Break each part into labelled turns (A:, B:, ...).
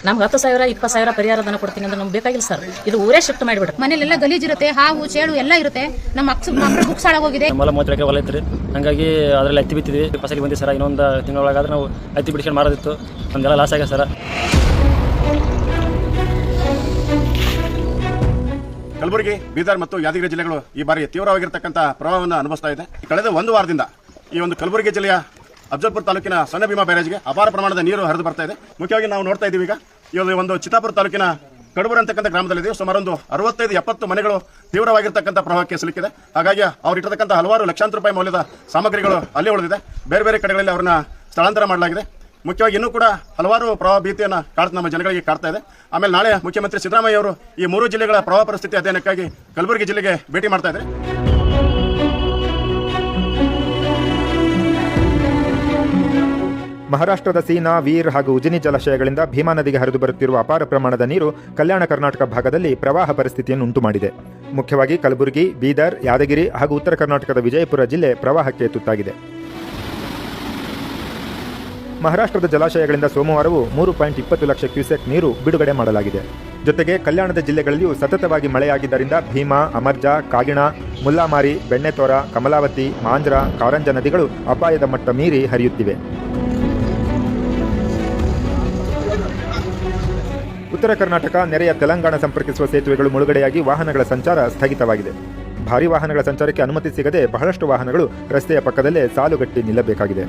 A: ನಮ್ಗೆ 10,000 20,000 ಪರಿಹಾರಧನ ಕೊಡ್ತೀನಿ ಅಂದ್ರೆ ನಮ್ಗೆ ಬೇಕಾಗಿಲ್ಲ ಸರ್. ಇದು ಊರೇ ಶಿಫ್ಟ್ ಮಾಡಿಬಿಡ್ರಿ.
B: ಮನೇಲೆಲ್ಲ ಗಲೀಜಿರುತ್ತೆ, ಹಾವು ಚೇಳು ಎಲ್ಲ ಇರುತ್ತೆ. ನಮ್ಮ ಮಕ್ಕಳು ಬುಕ್ಸ್ ಹಾಳಾಗೋಗಿದೆ.
C: ನಮ್ಮಲ್ಲ 30 ಎಕರೆ ಹೊಲ ಐತ್ರಿ, ಹಂಗಾಗಿ ಅದರಲ್ಲಿ ಹತ್ತಿ ಬಿತ್ತಿದ್ವಿ. ಫಸಲಿ ಬಂದಿ ಸರ್, ಇನ್ನೊಂದು ತಿಂಗಳೊಳಗಾದ್ರೆ ನಾವು ಹತ್ತಿ ಬಿಡಿಸ್ಕೊಂಡು ಮಾರೋದಿತ್ತು. ನಮಗೆಲ್ಲ ಲಾಸ್ ಆಗ್ಯದ ಸರ್.
D: ಕಲಬುರಗಿ, ಬೀದರ್ ಮತ್ತು ಯಾದಗಿರಿ ಜಿಲ್ಲೆಗಳು ಈ ಬಾರಿ ತೀವ್ರವಾಗಿರ್ತಕ್ಕಂಥ ಪ್ರವಾಹವನ್ನು ಅನುಭವಿಸ್ತಾ ಇದೆ. ಕಳೆದ ಒಂದು ವಾರದಿಂದ ಈ ಒಂದು ಕಲಬುರಗಿ ಜಿಲ್ಲೆಯ ಅಫಜಲ್ಪುರ ತಾಲೂಕಿನ ಸಣ್ಣ ಭೀಮಾ ಬ್ಯಾರೇಜ್ಗೆ ಅಪಾರ ಪ್ರಮಾಣದ ನೀರು ಹರಿದು ಬರ್ತಾ ಇದೆ. ಮುಖ್ಯವಾಗಿ ನಾವು ನೋಡ್ತಾ ಇದ್ದೀವಿ ಈಗ ಈ ಒಂದು ಚಿತ್ತಾಪುರ ತಾಲೂಕಿನ ಕಡಬೂರು ಅಂತಕ್ಕಂಥ ಗ್ರಾಮದಲ್ಲಿದೆ. ಸುಮಾರು ಒಂದು 65-70 ಮನೆಗಳು ತೀವ್ರವಾಗಿರ್ತಕ್ಕಂಥ ಪ್ರವಾಹಕ್ಕೆ ಸಿಲುಕಿದೆ. ಹಾಗಾಗಿ ಅವ್ರು ಇಟ್ಟಿರ್ತಕ್ಕಂಥ ಹಲವಾರು ಲಕ್ಷಾಂತರ ರೂಪಾಯಿ ಮೌಲ್ಯದ ಸಾಮಗ್ರಿಗಳು ಅಲ್ಲೇ ಉಳಿದಿದೆ. ಬೇರೆ ಬೇರೆ ಕಡೆಗಳಲ್ಲಿ ಅವ್ರನ್ನ ಸ್ಥಳಾಂತರ ಮಾಡಲಾಗಿದೆ. ಮುಖ್ಯವಾಗಿ ಇನ್ನೂ ಕೂಡ ಹಲವಾರು ಪ್ರವಾಹ ಭೀತಿಯನ್ನು ನಮ್ಮ ಜನಗಳಿಗೆ ಕಾಡ್ತಾ ಇದೆ. ಆಮೇಲೆ ನಾಳೆ ಮುಖ್ಯಮಂತ್ರಿ ಸಿದ್ದರಾಮಯ್ಯ ಅವರು ಈ 3 ಜಿಲ್ಲೆಗಳ ಪ್ರವಾಹ ಪರಿಸ್ಥಿತಿ ಅಧ್ಯಯನಕ್ಕಾಗಿ ಕಲಬುರಗಿ ಜಿಲ್ಲೆಗೆ ಭೇಟಿ ಮಾಡ್ತಾ ಇದ್ದಾರೆ.
E: ಮಹಾರಾಷ್ಟ್ರದ ಸೀನಾ, ವೀರ್ ಹಾಗೂ ಉಜಿನಿ ಜಲಾಶಯಗಳಿಂದ ಭೀಮಾ ನದಿಗೆ ಹರಿದು ಬರುತ್ತಿರುವ ಅಪಾರ ಪ್ರಮಾಣದ ನೀರು ಕಲ್ಯಾಣ ಕರ್ನಾಟಕ ಭಾಗದಲ್ಲಿ ಪ್ರವಾಹ ಪರಿಸ್ಥಿತಿಯನ್ನು ಉಂಟು ಮಾಡಿದೆ. ಮುಖ್ಯವಾಗಿ ಕಲಬುರಗಿ, ಬೀದರ್, ಯಾದಗಿರಿ ಹಾಗೂ ಉತ್ತರ ಕರ್ನಾಟಕದ ವಿಜಯಪುರ ಜಿಲ್ಲೆ ಪ್ರವಾಹಕ್ಕೆ ತುತ್ತಾಗಿದೆ. ಮಹಾರಾಷ್ಟ್ರದ ಜಲಾಶಯಗಳಿಂದ ಸೋಮವಾರವೂ 3.20 ಲಕ್ಷ ಕ್ಯೂಸೆಕ್ ನೀರು ಬಿಡುಗಡೆ ಮಾಡಲಾಗಿದೆ. ಜೊತೆಗೆ ಕಲ್ಯಾಣದ ಜಿಲ್ಲೆಗಳಲ್ಲಿಯೂ ಸತತವಾಗಿ ಮಳೆಯಾಗಿದ್ದರಿಂದ ಭೀಮಾ, ಅಮರ್ಜಾ, ಕಾಗಿಣಾ, ಮುಲ್ಲಾಮಾರಿ, ಬೆಣ್ಣೆತೋರ, ಕಮಲಾವತಿ, ಮಾಂಜ್ರಾ, ಕಾರಂಜ ನದಿಗಳು ಅಪಾಯದ ಮಟ್ಟ ಮೀರಿ ಹರಿಯುತ್ತಿವೆ. ಉತ್ತರ ಕರ್ನಾಟಕ, ನೆರೆಯ ತೆಲಂಗಾಣ ಸಂಪರ್ಕಿಸುವ ಸೇತುವೆಗಳು ಮುಳುಗಡೆಯಾಗಿ ವಾಹನಗಳ ಸಂಚಾರ ಸ್ಥಗಿತವಾಗಿದೆ. ಭಾರೀ ವಾಹನಗಳ ಸಂಚಾರಕ್ಕೆ ಅನುಮತಿ ಸಿಗದೆ ಬಹಳಷ್ಟು ವಾಹನಗಳು ರಸ್ತೆಯ ಪಕ್ಕದಲ್ಲೇ ಸಾಲುಗಟ್ಟಿ ನಿಲ್ಲಬೇಕಾಗಿದೆ.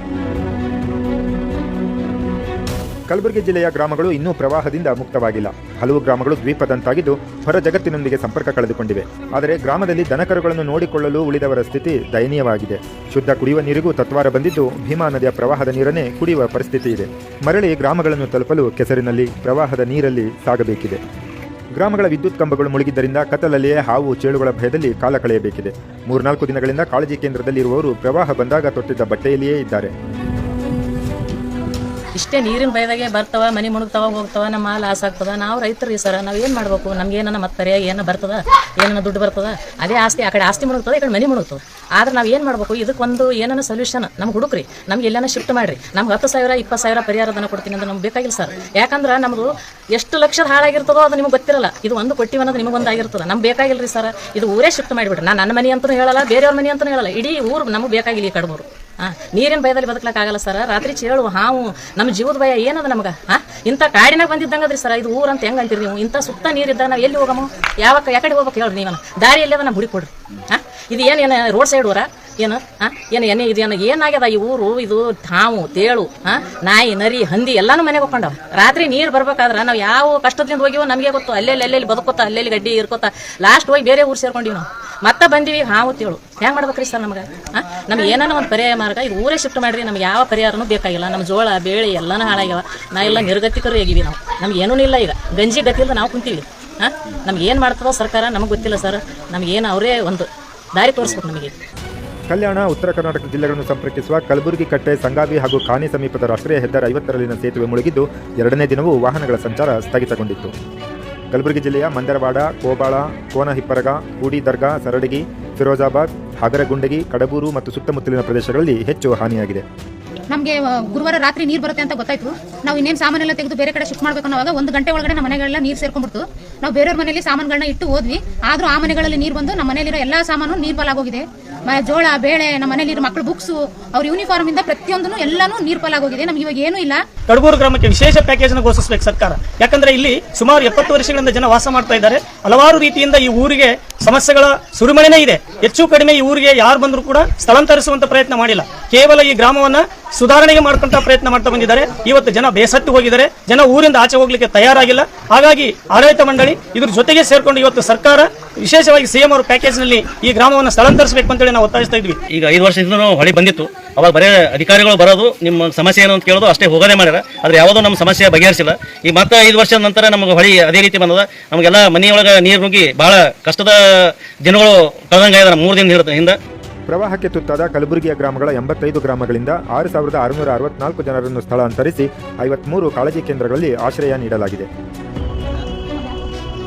E: ಕಲಬುರಗಿ ಜಿಲ್ಲೆಯ ಗ್ರಾಮಗಳು ಇನ್ನೂ ಪ್ರವಾಹದಿಂದ ಮುಕ್ತವಾಗಿಲ್ಲ. ಹಲವು ಗ್ರಾಮಗಳು ದ್ವೀಪದಂತಾಗಿದ್ದು ಹೊರ ಜಗತ್ತಿನೊಂದಿಗೆ ಸಂಪರ್ಕ ಕಳೆದುಕೊಂಡಿವೆ. ಆದರೆ ಗ್ರಾಮದಲ್ಲಿ ದನಕರುಗಳನ್ನು ನೋಡಿಕೊಳ್ಳಲು ಉಳಿದವರ ಸ್ಥಿತಿ ದಯನೀಯವಾಗಿದೆ. ಶುದ್ಧ ಕುಡಿಯುವ ನೀರಿಗೂ ತತ್ವಾರ ಬಂದಿದ್ದು ಭೀಮಾ ನದಿಯ ಪ್ರವಾಹದ ನೀರನ್ನೇ ಕುಡಿಯುವ ಪರಿಸ್ಥಿತಿ ಇದೆ. ಮರಳಿ ಗ್ರಾಮಗಳನ್ನು ತಲುಪಲು ಕೆಸರಿನಲ್ಲಿ, ಪ್ರವಾಹದ ನೀರಲ್ಲಿ ಸಾಗಬೇಕಿದೆ. ಗ್ರಾಮಗಳ ವಿದ್ಯುತ್ ಕಂಬಗಳು ಮುಳುಗಿದ್ದರಿಂದ ಕತ್ತಲಲ್ಲಿಯೇ ಹಾವು ಚೇಳುಗಳ ಭಯದಲ್ಲಿ ಕಾಲ ಕಳೆಯಬೇಕಿದೆ. 3-4 ದಿನಗಳಿಂದ ಕಾಳಜಿ ಕೇಂದ್ರದಲ್ಲಿ ಇರುವವರು ಪ್ರವಾಹ ಬಂದಾಗ ತೊಟ್ಟಿದ್ದ ಬಟ್ಟೆಯಲ್ಲಿಯೇ ಇದ್ದಾರೆ.
A: ಇಷ್ಟೇ ನೀರಿನ ಭಯದಾಗೆ ಬರ್ತಾವ, ಮನೆ ಮುಳುಗ್ತಾವ, ಹೋಗ್ತಾವ, ನಮ್ಮ ಮಾಲ್ ಲಾಸ್ ಆಗ್ತದ. ನಾವು ರೈತರು ಸರ್, ನಾವು ಏನು ಮಾಡ್ಬೇಕು? ನಮ್ಗೆ ಏನನ್ನ ಮತ್ತೆ ಏನು ಬರ್ತದ, ಏನನ್ನ ದುಡ್ಡು ಬರ್ತದ, ಅದೇ ಆಸ್ತಿ. ಆ ಕಡೆ ಆಸ್ತಿ ಮುಳುಗ್ತದೆ, ಈ ಕಡೆ ಮನೆ ಮುಳುಗ್ತದೆ. ಆದ್ರೆ ನಾವು ಏನು ಮಾಡ್ಬೇಕು? ಇದಕ್ಕೊಂದು ಏನನ್ನ ಸೊಲ್ಯೂಷನ್ ನಮ್ಗೆ ಹುಡುಕ್ರಿ. ನಮ್ಗೆ ಎಲ್ಲಾನ ಶಿಫ್ಟ್ ಮಾಡ್ರಿ. ನಮ್ಗೆ 10,000 20,000 ಪರಿಹಾರಧನ ಕೊಡ್ತೀನಿ ಅಂದ್ರೆ ನಮ್ಗೆ ಬೇಕಾಗಿಲ್ಲ ಸರ್. ಯಾಕಂದ್ರೆ ನಮ್ದು ಎಷ್ಟು ಲಕ್ಷದ ಹಾಳಾಗಿರ್ತದೋ ಅದು ನಿಮ್ಗೆ ಗೊತ್ತಿರಲ್ಲ. ಇದು ಒಂದು ಕೊಟ್ಟಿವಿ ಅನ್ನೋದು ನಿಮಗೊಂದು ಆಗಿರ್ತದೆ. ನಮ್ಗೆ ಬೇಕಾಗಿಲ್ರಿ ಸರ್. ಇದು ಊರೇ ಶಿಫ್ಟ್ ಮಾಡಿಬಿಡ್ರಿ. ನಾನು ನನ್ನ ಮನೆ ಅಂತೂ ಹೇಳಲ್ಲ, ಬೇರೆಯವ್ರ ಮನೆ ಅಂತೂ ಹೇಳಲ್ಲ. ಇಡೀ ಊರು ನಮಗೆ ಬೇಕಾಗಿಲ್ಲ. ಈ ಕಡಬೂರು ನೀರಿನ ಭಯದಲ್ಲಿ ಬದುಕಲಾಗಲ್ಲ ಸರ್. ರಾತ್ರಿ ಚೇಳು, ಹಾವು, ನಮ್ಮ ಜೀವದ ಭಯ ಏನದ ನಮ್ಗೆ? ಇಂಥ ಕಾಡಿನಾಗ ಬಂದಿದ್ದಂಗದ್ರಿ ಸರ್. ಇದು ಊರಂತ ಹೆಂಗೆ ಅಂತೀರಿ ನೀವು? ಇಂಥ ಸುತ್ತ ನೀರಿದ್ದಾಗ ನಾವು ಎಲ್ಲಿ ಹೋಗಮ್ಮ? ಯಾಕಡೆ ಹೋಗ್ಬೇಕು ಹೇಳ್ರಿ? ನೀವು ದಾರಿ ಎಲ್ಲದ ನಾವು ಹುಡಿ ಕೊಡ್ರಿ. ಇದು ಏನು ರೋಡ್ ಸೈಡ್ ಊರ ಏನು ಇದೇನು ಏನಾಗ್ಯದ ಈ ಊರು? ಇದು ಹಾವು, ತೇಳು, ನಾಯಿ, ನರಿ, ಹಂದಿ ಎಲ್ಲಾನು ಮನೆಗೆ ಹೋಗ್ಕೊಂಡವ. ರಾತ್ರಿ ನೀರು ಬರ್ಬೇಕಾದ್ರೆ ನಾವು ಯಾವ ಕಷ್ಟದಿಂದ ಹೋಗಿವೋ ನಮಗೆ ಗೊತ್ತು. ಅಲ್ಲೆಲ್ಲಿ ಬದುಕೋತ, ಅಲ್ಲೆಲ್ಲಿ ಗಡ್ಡಿ ಇರ್ಕೋತ ಲಾಸ್ಟ್ ಹೋಗಿ ಬೇರೆ ಊರು ಸೇರ್ಕೊಂಡಿವಿ ನಾವು. ಮತ್ತೆ ಬಂದಿವಿ ಹಾವು, ತೇಳು. ಹೆಂಗೆ ಮಾಡ್ಬೇಕ್ರಿ ಸರ್? ನಮ್ಗೆ ಏನಾನ ಒಂದು ಪರ್ಯಾಯ ಮಾರ್ಗ. ಇದು ಊರೇ ಶಿಫ್ಟ್ ಮಾಡ್ರಿ. ನಮ್ಗೆ ಯಾವ ಪರಿಹಾರನೂ ಬೇಕಾಗಿಲ್ಲ. ನಮ್ಮ ಜೋಳ, ಬೇಳೆ ಎಲ್ಲಾನು ಹಾಳಾಗ್ಯಾವ. ನಾವೆಲ್ಲ ನಿರ್ಗತಿಕರು ಆಗಿವಿ ನಾವು. ನಮ್ಗೆ ಏನೂ ಇಲ್ಲ. ಈಗ ಗಂಜಿ ಗತಿ ಇಲ್ಲದ ನಾವು ಕುಂತೀವಿ. ನಮ್ಗೆ ಏನು ಮಾಡ್ತದೋ ಸರ್ಕಾರ ನಮಗೆ ಗೊತ್ತಿಲ್ಲ ಸರ್. ನಮಗೇನು ಅವರೇ ಒಂದು ದಾರಿ ತೋರಿಸ್ಬೇಕು ನಮಗೆ.
E: ಕಲ್ಯಾಣ, ಉತ್ತರ ಕರ್ನಾಟಕ ಜಿಲ್ಲೆಗಳನ್ನು ಸಂಪರ್ಕಿಸುವ ಕಲಬುರಗಿ ಕಟ್ಟೆ, ಸಂಗಾವಿ ಹಾಗೂ ಖಾನಿ ಸಮೀಪದ ರಾಷ್ಟ್ರೀಯ ಹೆದ್ದಾರಿ 50ರಲ್ಲಿನ ಸೇತುವೆ ಮುಳುಗಿದ್ದು 2ನೇ ದಿನವೂ ವಾಹನಗಳ ಸಂಚಾರ ಸ್ಥಗಿತಗೊಂಡಿತ್ತು. ಕಲಬುರಗಿ ಜಿಲ್ಲೆಯ ಮಂದರವಾಡ, ಕೋಬಾಳ, ಕೋನಹಿಪ್ಪರಗ, ಕೂಡಿ ದರ್ಗಾ, ಸರಡಗಿ, ಫಿರೋಜಾಬಾದ್, ಹಾಗರಗುಂಡಗಿ, ಕಡಬೂರು ಮತ್ತು ಸುತ್ತಮುತ್ತಲಿನ ಪ್ರದೇಶಗಳಲ್ಲಿ ಹೆಚ್ಚು ಹಾನಿಯಾಗಿದೆ.
B: ನಮಗೆ ಗುರುವಾರ ರಾತ್ರಿ ನೀರು ಬರುತ್ತೆ ಅಂತ ಗೊತ್ತಾಯ್ತು. ನಾವು ಇನ್ನೇನು ಸಾಮಾನೆಲ್ಲ ತೆಗೆದು ಬೇರೆ ಕಡೆ ಶಿಫ್ಟ್ ಮಾಡಬೇಕು ಅನ್ನೋವಾಗ 1 ಗಂಟೆ ಒಳಗಡೆ ನಮ್ಮ ಮನೆಗಳೆಲ್ಲ ನೀರು ಸೇರ್ಕೊಂಡ್ಬಿಡ್ತು. ನಾವು ಬೇರೆಯವ್ರ ಮನೆಯಲ್ಲಿ ಸಾಮಾನುಗಳನ್ನ ಇಟ್ಟು ಹೋದ್ವಿ. ಆದ್ರೂ ಆ ಮನೆಗಳಲ್ಲಿ ನೀರು ಬಂದು ನಮ್ಮ ಮನೆಯಲ್ಲಿರೋ ಎಲ್ಲಾ ಸಾಮಾನು ನೀರು ಪಾಲಾಗೋಗಿದೆ. ಜೋಳ, ಬೇಳೆ, ನಮ್ಮ ಮನೆಯಲ್ಲಿರೋ ಮಕ್ಕಳು ಬುಕ್ಸ್, ಅವ್ರ ಯೂನಿಫಾರ್ಮ್ ಇಂದ ಪ್ರತಿಯೊಂದನ್ನು ಎಲ್ಲಾನು ನೀರು ಪಾಲಾಗೋಗಿದೆ. ನಮ್ಗೆ ಇವಾಗ ಏನೂ ಇಲ್ಲ.
C: ಕಡಬೂರು ಗ್ರಾಮಕ್ಕೆ ವಿಶೇಷ ಪ್ಯಾಕೇಜ್ ಅನ್ನು ಘೋಷಿಸಬೇಕು ಸರ್ಕಾರ. ಯಾಕಂದ್ರೆ ಇಲ್ಲಿ ಸುಮಾರು 70 ವರ್ಷಗಳಿಂದ ಜನ ವಾಸ ಮಾಡ್ತಾ ಇದ್ದಾರೆ. ಹಲವಾರು ರೀತಿಯಿಂದ ಈ ಊರಿಗೆ ಸಮಸ್ಯೆಗಳ ಸುರಿಮಳೆನೇ ಇದೆ. ಹೆಚ್ಚು ಕಡಿಮೆ ಈ ಊರಿಗೆ ಯಾರು ಬಂದರೂ ಕೂಡ ಸ್ಥಳಾಂತರಿಸುವಂತ ಪ್ರಯತ್ನ ಮಾಡಿಲ್ಲ. ಕೇವಲ ಈ ಗ್ರಾಮವನ್ನ ಸುಧಾರಣೆಗೆ ಮಾಡ್ಕೊಂತ ಪ್ರಯತ್ನ ಮಾಡ್ತಾ ಬಂದಿದ್ದಾರೆ. ಇವತ್ತು ಜನ ಬೇಸತ್ತು ಹೋಗಿದ್ದಾರೆ. ಜನ ಊರಿಂದ ಆಚೆ ಹೋಗ್ಲಿಕ್ಕೆ ತಯಾರಾಗಿಲ್ಲ. ಹಾಗಾಗಿ ಆಡಳಿತ ಮಂಡಳಿ ಇದ್ರ ಜೊತೆಗೆ ಸೇರ್ಕೊಂಡು ಇವತ್ತು ಸರ್ಕಾರ ವಿಶೇಷವಾಗಿ ಸಿಎಂ ಅವರ ಪ್ಯಾಕೇಜ್ ನಲ್ಲಿ ಈ ಗ್ರಾಮವನ್ನು ಸ್ಥಳಾಂತರಿಸಬೇಕು ಅಂತೇಳಿ ನಾವು ಒತ್ತಾಯಿಸ್ತಾ ಇದ್ವಿ.
F: ಈಗ 5 ವರ್ಷದಿಂದ ಹೊಳೆ ಬಂದಿತ್ತು. ಅವಾಗ ಬರೇ ಅಧಿಕಾರಿಗಳು ಬರೋದು, ನಿಮ್ಮ ಸಮಸ್ಯೆ ಏನು ಅಂತ ಕೇಳೋದು ಅಷ್ಟೇ, ಹೋಗೋದೇ ಮಾಡ್ಯಾರ. ಆದ್ರೆ ಯಾವುದೋ ನಮ್ಮ ಸಮಸ್ಯೆ ಬಗೆಹರಿಸಿಲ್ಲ. ಈಗ ಮತ್ತೆ 5 ವರ್ಷದ ನಂತರ ನಮಗೆ ಹೊಳಿ ಅದೇ ರೀತಿ ಬಂದದ. ನಮಗೆಲ್ಲ ಮನೆಯೊಳಗೆ ನೀರು ನುಗ್ಗಿ ಬಹಳ ಕಷ್ಟದ ದಿನಗಳು ಕಳೆದಂಗಾಯ್ದ 3 ದಿನದ ಹಿಂದೆ.
E: ಪ್ರವಾಹಕ್ಕೆ ತುತ್ತಾದ ಕಲಬುರಗಿಯ ಗ್ರಾಮಗಳ 85 ಗ್ರಾಮಗಳಿಂದ 6,664 ಜನರನ್ನು ಸ್ಥಳಾಂತರಿಸಿ 53 ಕಾಳಜಿ ಕೇಂದ್ರಗಳಲ್ಲಿ ಆಶ್ರಯ ನೀಡಲಾಗಿದೆ.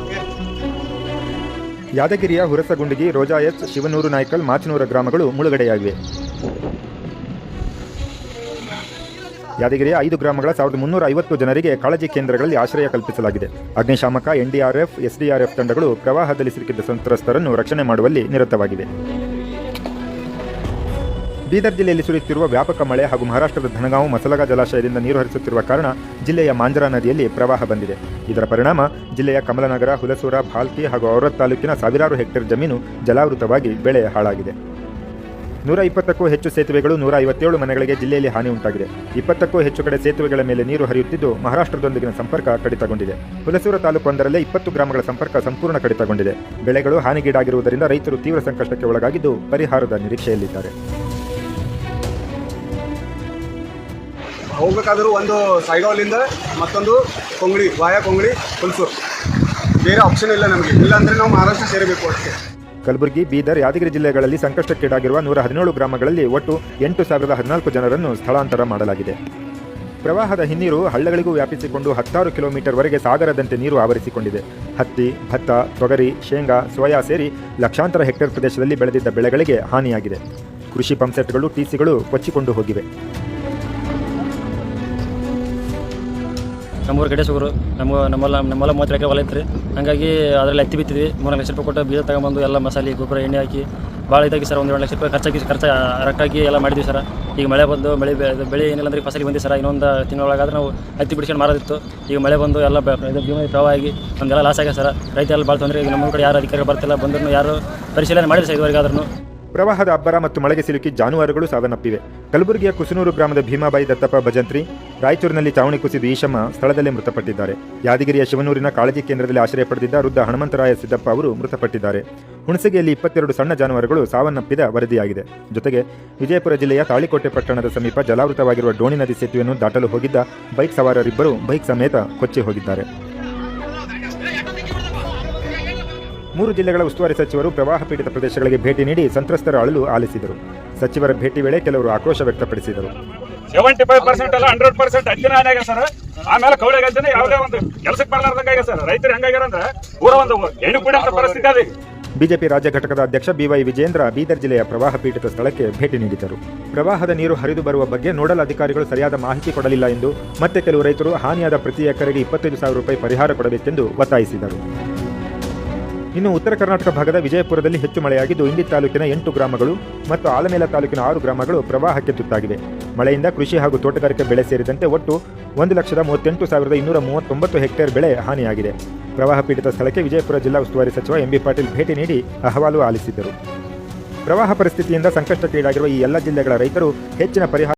E: ಯಾದಗಿರಿಯ ಹುರಸಗುಂಡಿಗಿ, ರೋಜಾ ಎಚ್, ಶಿವನೂರು ನಾಯ್ಕಲ್, ಮಾಚನೂರ ಗ್ರಾಮಗಳು ಮುಳುಗಡೆಯಾಗಿವೆ. ಯಾದಗಿರಿಯ 5 ಗ್ರಾಮಗಳ 1350 ಜನರಿಗೆ ಕಾಳಜಿ ಕೇಂದ್ರಗಳಲ್ಲಿ ಆಶ್ರಯ ಕಲ್ಪಿಸಲಾಗಿದೆ. ಅಗ್ನಿಶಾಮಕ, NDRF, SDRF ತಂಡಗಳು ಪ್ರವಾಹದಲ್ಲಿ ಸಿಲುಕಿದ್ದ ಸಂತ್ರಸ್ತರನ್ನು ರಕ್ಷಣೆ ಮಾಡುವಲ್ಲಿ ನಿರತವಾಗಿವೆ. ಬೀದರ್ ಜಿಲ್ಲೆಯಲ್ಲಿ ಸುರಿಯುತ್ತಿರುವ ವ್ಯಾಪಕ ಮಳೆ ಹಾಗೂ ಮಹಾರಾಷ್ಟ್ರದ ಧನಗಾಂವ್ ಮಸಲಗಾ ಜಲಾಶಯದಿಂದ ನೀರು ಹರಿಸುತ್ತಿರುವ ಕಾರಣ ಜಿಲ್ಲೆಯ ಮಾಂಜರಾ ನದಿಯಲ್ಲಿ ಪ್ರವಾಹ ಬಂದಿದೆ. ಇದರ ಪರಿಣಾಮ ಜಿಲ್ಲೆಯ ಕಮಲನಗರ, ಹುಲಸೂರ, ಭಾಲ್ಕಿ ಹಾಗೂ ಔರತ್ ತಾಲೂಕಿನ ಸಾವಿರಾರು ಹೆಕ್ಟೇರ್ ಜಮೀನು ಜಲಾವೃತವಾಗಿ ಬೆಳೆ ಹಾಳಾಗಿದೆ. 120ಕ್ಕೂ ಹೆಚ್ಚು ಸೇತುವೆಗಳು, 157 ಮನೆಗಳಿಗೆ ಜಿಲ್ಲೆಯಲ್ಲಿ ಹಾನಿ ಉಂಟಾಗಿದೆ. 20ಕ್ಕೂ ಹೆಚ್ಚು ಕಡೆ ಸೇತುವೆಗಳ ಮೇಲೆ ನೀರು ಹರಿಯುತ್ತಿದ್ದು ಮಹಾರಾಷ್ಟ್ರದೊಂದಿಗಿನ ಸಂಪರ್ಕ ಕಡಿತಗೊಂಡಿದೆ. ಹುಲಸೂರ ತಾಲೂಕೊಂದರಲ್ಲೇ 20 ಗ್ರಾಮಗಳ ಸಂಪರ್ಕ ಸಂಪೂರ್ಣ ಕಡಿತಗೊಂಡಿದೆ. ಬೆಳೆಗಳು ಹಾನಿಗೀಡಾಗಿರುವುದರಿಂದ ರೈತರು ತೀವ್ರ ಸಂಕಷ್ಟಕ್ಕೆ ಒಳಗಾಗಿದ್ದು ಪರಿಹಾರದ ನಿರೀಕ್ಷೆಯಲ್ಲಿದ್ದಾರೆ.
G: ಹೋಗ್ಬೇಕಾದ್ರೂ ಒಂದು ಸೈಗಾವಲಿಂದ ಮತ್ತೊಂದು ಕೊಂಗಳಿ, ವಾಯ ಕೊಂಗಳಿ, ಹುಲ್ಸೂರು, ಬೇರೆ ಆಪ್ಷನ್ ಇಲ್ಲ ನಮಗೆ. ಇಲ್ಲಾಂದರೆ ನಾವು ಮಹಾರಾಷ್ಟ್ರ ಸೇರಬೇಕು ಅಷ್ಟೇ.
E: ಕಲಬುರಗಿ, ಬೀದರ್, ಯಾದಗಿರಿ ಜಿಲ್ಲೆಗಳಲ್ಲಿ ಸಂಕಷ್ಟಕ್ಕೀಡಾಗಿರುವ 117 ಗ್ರಾಮಗಳಲ್ಲಿ ಒಟ್ಟು 8,014 ಜನರನ್ನು ಸ್ಥಳಾಂತರ ಮಾಡಲಾಗಿದೆ. ಪ್ರವಾಹದ ಹಿನ್ನೀರು ಹಳ್ಳಗಳಿಗೂ ವ್ಯಾಪಿಸಿಕೊಂಡು 16 ಕಿಲೋಮೀಟರ್ವರೆಗೆ ಸಾಗರದಂತೆ ನೀರು ಆವರಿಸಿಕೊಂಡಿದೆ. ಹತ್ತಿ, ಭತ್ತ, ತೊಗರಿ, ಶೇಂಗಾ, ಸೋಯಾ ಸೇರಿ ಲಕ್ಷಾಂತರ ಹೆಕ್ಟೇರ್ ಪ್ರದೇಶದಲ್ಲಿ ಬೆಳೆದಿದ್ದ ಬೆಳೆಗಳಿಗೆ ಹಾನಿಯಾಗಿದೆ. ಕೃಷಿ ಪಂಪ್ಸೆಟ್ಗಳು, ಟಿಸಿಗಳು ಕೊಚ್ಚಿಕೊಂಡು ಹೋಗಿವೆ.
H: ನಮ್ಮೂರು ಗಡೆ ಸುಗರು ನಮ್ಮಲ್ಲ 30 ಎಕರೆ ಹೊಲ ಇತ್ತು. ಹಾಗಾಗಿ ಅದರಲ್ಲಿ ಹತ್ತಿ ಬಿತ್ತಿದ್ವಿ. 3 ಲಕ್ಷ ರೂಪಾಯಿ ಕೊಟ್ಟು ಬೀಜ ತಗೊಂಬಂದು ಎಲ್ಲ ಮಸಾಲೆ, ಗೊಬ್ಬರ, ಎಣ್ಣೆ ಹಾಕಿ ಭಾಳ ಇದಾಗಿ ಸರ್. 1 ಲಕ್ಷ ರೂಪಾಯಿ ಖರ್ಚು ರೊಕ್ಕಾಗಿ ಎಲ್ಲ ಮಾಡಿದ್ವಿ ಸರ್. ಈಗ ಮಳೆ ಬಂದು ಬೆಳೆ ಏನಿಲ್ಲ ಅಂದ್ರೆ ಫಸಲಿ ಬಂದಿ ಸರ್. ಇನ್ನೊಂದು ತಿಂಗಳೊಳಗಾದ್ರೆ ನಾವು ಹತ್ತಿ ಬಿಡಿಸ್ಕೊಂಡು ಮಾರೋದಿತ್ತು. ಈಗ ಮಳೆ ಬಂದು ಎಲ್ಲ ಭೀಮ ಪ್ರವಾಹ ಆಗಿ ನಮಗೆಲ್ಲ ಲಾಸ್ ಆಗಿದೆ ಸರ್. ರೈತ ಎಲ್ಲ ಭಾಳ ತೊಂದರೆ. ಈಗ ನಮ್ಮ ಕಡೆ ಯಾರು ಅಧಿಕಾರಿಗಳು ಬರ್ತಿಲ್ಲ, ಬಂದರೂ ಯಾರು ಪರಿಶೀಲನೆ ಮಾಡಿಲ್ಲ ಸರ್ ಇದುವರೆಗಾದ್ರೂ.
E: ಪ್ರವಾಹದ ಅಬ್ಬರ ಮತ್ತು ಮಳೆಗೆ ಸಿಲುಕಿ ಜಾನುವಾರುಗಳು ಸಾವನ್ನಪ್ಪಿವೆ. ಕಲಬುರಗಿಯ ಕುಸನೂರು ಗ್ರಾಮದ ಭೀಮಾಬಾಯಿ ದತ್ತಪ್ಪ ಭಜಂತ್ರಿ, ರಾಯಚೂರಿನಲ್ಲಿ ಚಾವಣಿ ಕುಸಿದು ಈಶಮ್ಮ ಸ್ಥಳದಲ್ಲೇ ಮೃತಪಟ್ಟಿದ್ದಾರೆ. ಯಾದಗಿರಿಯ ಶಿವನೂರಿನ ಕಾಳಜಿ ಕೇಂದ್ರದಲ್ಲಿ ಆಶ್ರಯ ಪಡೆದಿದ್ದ ವೃದ್ಧ ಹನುಮಂತರಾಯ ಸಿದ್ದಪ್ಪ ಅವರು ಮೃತಪಟ್ಟಿದ್ದಾರೆ. ಹುಣಸಗಿಯಲ್ಲಿ 22 ಸಣ್ಣ ಜಾನುವಾರುಗಳು ಸಾವನ್ನಪ್ಪಿದ ವರದಿಯಾಗಿದೆ. ಜೊತೆಗೆ ವಿಜಯಪುರ ಜಿಲ್ಲೆಯ ತಾಳಿಕೋಟೆ ಪಟ್ಟಣದ ಸಮೀಪ ಜಲಾವೃತವಾಗಿರುವ ಡೋಣಿ ನದಿ ಸೇತುವೆಯನ್ನು ದಾಟಲು ಹೋಗಿದ್ದ ಬೈಕ್ ಸವಾರರಿಬ್ಬರು ಬೈಕ್ ಸಮೇತ ಕೊಚ್ಚಿ ಹೋಗಿದ್ದಾರೆ. 3 ಜಿಲ್ಲೆಗಳ ಉಸ್ತುವಾರಿ ಸಚಿವರು ಪ್ರವಾಹ ಪೀಡಿತ ಪ್ರದೇಶಗಳಿಗೆ ಭೇಟಿ ನೀಡಿ ಸಂತ್ರಸ್ತರ ಅಳಲು ಆಲಿಸಿದರು. ಸಚಿವರ ಭೇಟಿ ವೇಳೆ ಕೆಲವರು ಆಕ್ರೋಶ ವ್ಯಕ್ತಪಡಿಸಿದರು.
I: 75% ಅಲ್ಲ 100% ಅಜ್ಜಿನ ಆಗಿದೆ ಸರ್. ಆಮೇಲೆ ಕೌಳೆ ಗಜ್ಜನೆ ಯಾವುದೇ ಒಂದು ಕೆಲಸಕ್ಕೆ ಬರಲಾರ್ದಂಗೆ ಸರ್. ರೈತರು ಹೆಂಗಾಗ್ಯಾರ ಅಂದ್ರೆ ಪೂರ ಒಂದು ಹೆಣ್ಣು ಕೂಡ ಪರಿಸ್ಥಿತಿ ಅದೇ.
E: ಬಿಜೆಪಿ ರಾಜ್ಯ ಘಟಕದ ಅಧ್ಯಕ್ಷ BY ವಿಜೇಂದ್ರ ಬೀದರ್ ಜಿಲ್ಲೆಯ ಪ್ರವಾಹ ಪೀಡಿತ ಸ್ಥಳಕ್ಕೆ ಭೇಟಿ ನೀಡಿದರು. ಪ್ರವಾಹದ ನೀರು ಹರಿದು ಬರುವ ಬಗ್ಗೆ ನೋಡಲ್ ಅಧಿಕಾರಿಗಳು ಸರಿಯಾದ ಮಾಹಿತಿ ಕೊಡಲಿಲ್ಲ ಎಂದು ಮತ್ತೆ ಕೆಲವು ರೈತರು ಹಾನಿಯಾದ ಪ್ರತಿ ಎಕರೆಗೆ 25,000 ರೂಪಾಯಿ ಪರಿಹಾರ ಕೊಡಬೇಕೆಂದು ಒತ್ತಾಯಿಸಿದರು. ಇನ್ನು ಉತ್ತರ ಕರ್ನಾಟಕ ಭಾಗದ ವಿಜಯಪುರದಲ್ಲಿ ಹೆಚ್ಚು ಮಳೆಯಾಗಿದ್ದು ಇಂಡಿ ತಾಲೂಕಿನ 8 ಗ್ರಾಮಗಳು ಮತ್ತು ಆಲಮೇಲ ತಾಲೂಕಿನ 6 ಗ್ರಾಮಗಳು ಪ್ರವಾಹಕ್ಕೆ ತುತ್ತಾಗಿವೆ. ಮಳೆಯಿಂದ ಕೃಷಿ ಹಾಗೂ ತೋಟಗಾರಿಕೆ ಬೆಳೆ ಸೇರಿದಂತೆ ಒಟ್ಟು 1,38,239 ಹೆಕ್ಟೇರ್ ಬೆಳೆ ಹಾನಿಯಾಗಿದೆ. ಪ್ರವಾಹ ಪೀಡಿತ ಸ್ಥಳಕ್ಕೆ ವಿಜಯಪುರ ಜಿಲ್ಲಾ ಉಸ್ತುವಾರಿ ಸಚಿವ MB ಪಾಟೀಲ್ ಭೇಟಿ ನೀಡಿ ಅಹವಾಲು ಆಲಿಸಿದ್ದರು. ಪ್ರವಾಹ ಪರಿಸ್ಥಿತಿಯಿಂದ ಸಂಕಷ್ಟಕ್ಕೀಡಾಗಿರುವ ಈ ಎಲ್ಲ ಜಿಲ್ಲೆಗಳ ರೈತರು ಹೆಚ್ಚಿನ ಪರಿಹಾರ